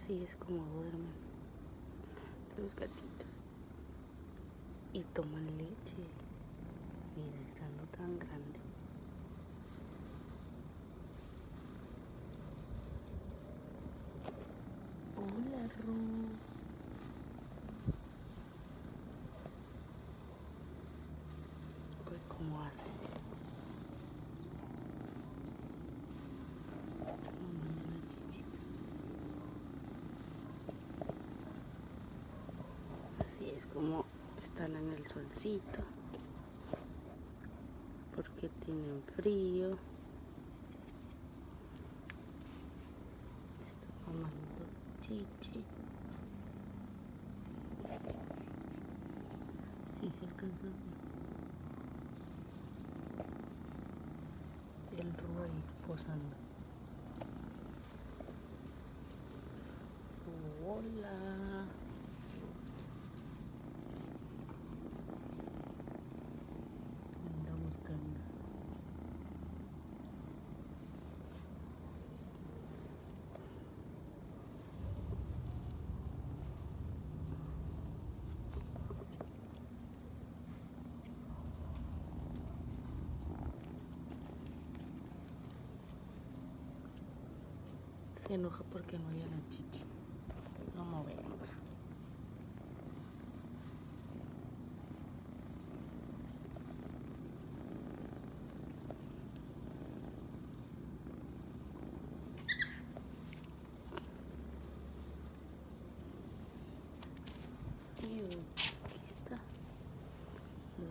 Así es como duermen los gatitos. Y toman leche. Mira, estando tan grandes. Hola, Ru. Uy, ¿cómo hace? Una chichita. Así es como están en el solcito. Porque tienen frío. Está tomando chichi. Sí, se alcanza a ver. El Ru ahí posando. Hola. Anda buscando. Se enoja porque no hay a la chichi. Lo movemos. Y aquí está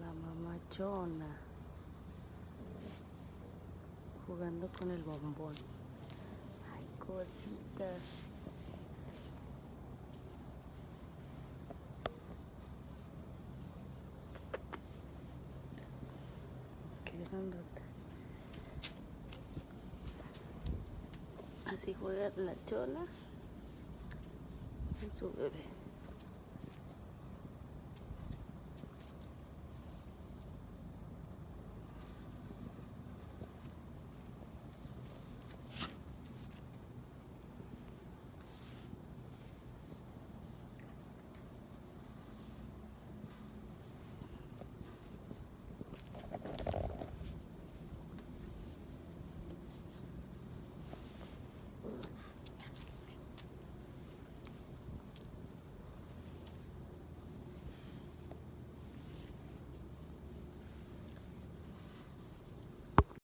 la mamachona jugando con el bombón. Ay, cositas. Qué grandota. Así juega la chola con su bebé.